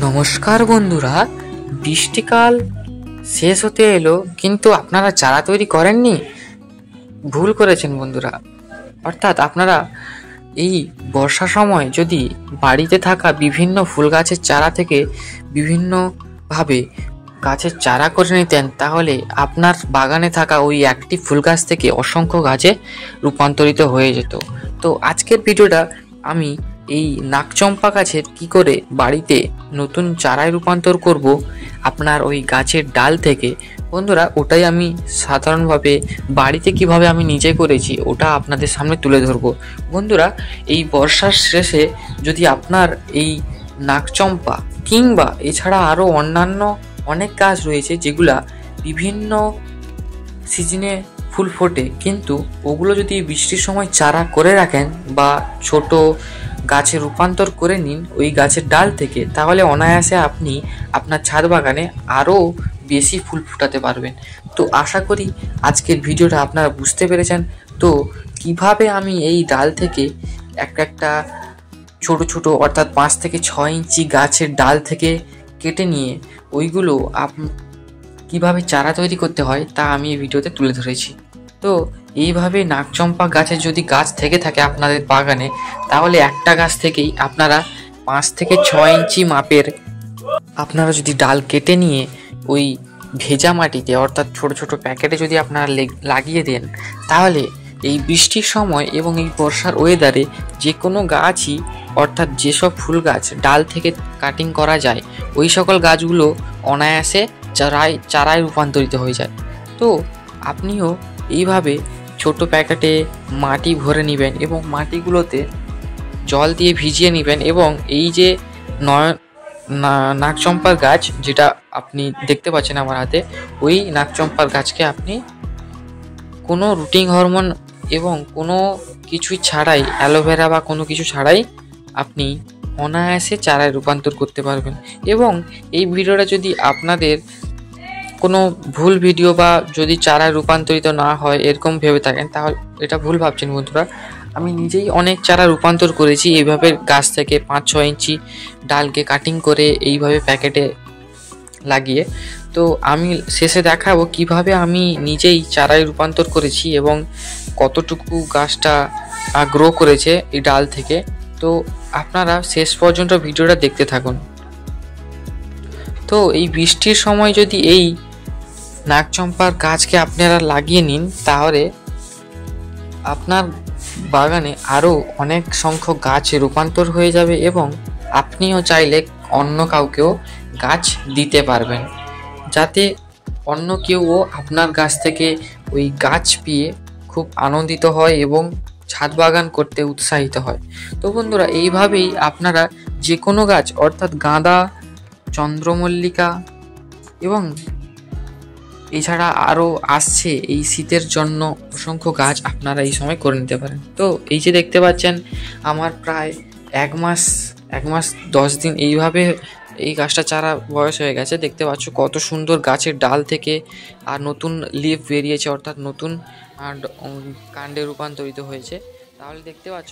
নমস্কার বন্ধুরা, বৃষ্টিকাল শেষ হতে এলো, কিন্তু আপনারা চারা তৈরি করেননি। ভুল করেছেন বন্ধুরা। অর্থাৎ আপনারা এই বর্ষার সময় যদি বাড়িতে থাকা বিভিন্ন ফুল গাছের চারা থেকে বিভিন্নভাবে গাছের চারা করে নিতেন, তাহলে আপনার বাগানে থাকা ওই একটি ফুল গাছ থেকে অসংখ্য গাছে রূপান্তরিত হয়ে যেত। তো আজকের ভিডিওটা আমি এই নাকচম্পা গাছের কি করে বাড়িতে নতুন চারায় রূপান্তর করব আপনার ওই গাছের ডাল থেকে। বন্ধুরা, ওটাই আমি সাধারণভাবে বাড়িতে কিভাবে আমি নিজে করেছি ওটা আপনাদের সামনে তুলে ধরবো। বন্ধুরা, এই বর্ষার শেষে যদি আপনার এই নাকচম্পা কিংবা এছাড়া আরও অন্যান্য অনেক গাছ রয়েছে যেগুলা বিভিন্ন সিজনে ফুল ফোটে, কিন্তু ওগুলো যদি বৃষ্টির সময় চারা করে রাখেন বা ছোট গাছে রূপান্তর করে নিন ওই গাছের ডাল থেকে, তাহলে অনায়াসে আপনি আপনার ছাদ বাগানে আরও বেশি ফুল ফোটাতে পারবেন। তো আশা করি আজকের ভিডিওটা আপনারা বুঝতে পেরেছেন। তো কিভাবে আমি এই ডাল থেকে একটা ছোট ছোট অর্থাৎ 5 থেকে 6 ইঞ্চি গাছের ডাল থেকে কেটে নিয়ে ওইগুলো কিভাবে চারা তৈরি করতে হয় তা আমি এই ভিডিওতে তুলে ধরেছি। তো এইভাবে নাকচম্পা গাছের যদি গাছ থেকে থাকে আপনাদের বাগানে, তাহলে একটা গাছ থেকেই আপনারা 5 থেকে 6 ইঞ্চি মাপের আপনারা যদি ডাল কেটে নিয়ে ওই ভেজা মাটিতে অর্থাৎ ছোট ছোট প্যাকেটে যদি আপনারা লাগিয়ে দেন, তাহলে এই বৃষ্টির সময় এবং এই বর্ষার ওয়েদারে যে কোনো গাছই অর্থাৎ যেসব ফুল গাছ ডাল থেকে কাটিং করা যায় ওই সকল গাছগুলো অনায়াসে চারায় রূপান্তরিত হয়ে যায়। তো আপনিও এইভাবে ছোট প্যাকেটে মাটি ভরে নেবেন এবং মাটিগুলোতে জল দিয়ে ভিজিয়ে নেবেন, এবং এই যে নাকচম্পার গাছ যেটা আপনি দেখতে পাচ্ছেন আমার হাতে, ওই নাকচম্পার গাছকে আপনি কোনো রুটিং হরমোন এবং কোনো কিছুই ছাড়াই, অ্যালোভেরা বা কোনো কিছু ছাড়াই আপনি অনায়াসে চারায় রূপান্তর করতে পারবেন। এবং এই ভিডিওটা যদি আপনাদের কোনো ভুল ভিডিও বা যদি চারায় রূপান্তরিত না হয় এরকম ভেবে থাকেন, তাহলে এটা ভুল ভাবছেন বন্ধুরা। আমি নিজেই অনেক চারা রূপান্তর করেছি এইভাবে গাছ থেকে 5-6 ইঞ্চি ডালকে কাটিং করে এইভাবে প্যাকেটে লাগিয়ে। তো আমি শেষে দেখাবো কিভাবে আমি নিজেই চারায় রূপান্তর করেছি এবং কতটুকু গাছটা গ্রো করেছে এই ডাল থেকে। তো আপনারা শেষ পর্যন্ত ভিডিওটা দেখতে থাকুন। তো এই বৃষ্টির সময় যদি এই নাকচম্পার গাছকে আপনারা লাগিয়ে নিন, তাহলে আপনার বাগানে আরও অনেক সংখ্যক গাছ রূপান্তর হয়ে যাবে এবং আপনিও চাইলে অন্য কাউকেও গাছ দিতে পারবেন, যাতে অন্য কেউও আপনার গাছ থেকে ওই গাছ পেয়ে খুব আনন্দিত হয় এবং ছাদ বাগান করতে উৎসাহিত হয়। তো বন্ধুরা, এইভাবেই আপনারা যে কোনো গাছ অর্থাৎ গাঁদা, চন্দ্রমল্লিকা এবং এছাড়া আরও আসছে এই শীতের জন্য অসংখ্য গাছ আপনারা এই সময় করে নিতে পারেন। তো এই যে দেখতে পাচ্ছেন আমার প্রায় এক মাস 10 দিন এইভাবে এই গাছটা চারা বয়স হয়ে গেছে। দেখতে পাচ্ছ কত সুন্দর গাছের ডাল থেকে আর নতুন লিফ বেরিয়েছে, অর্থাৎ নতুন কাণ্ডে রূপান্তরিত হয়েছে। তাহলে দেখতে পাচ্ছ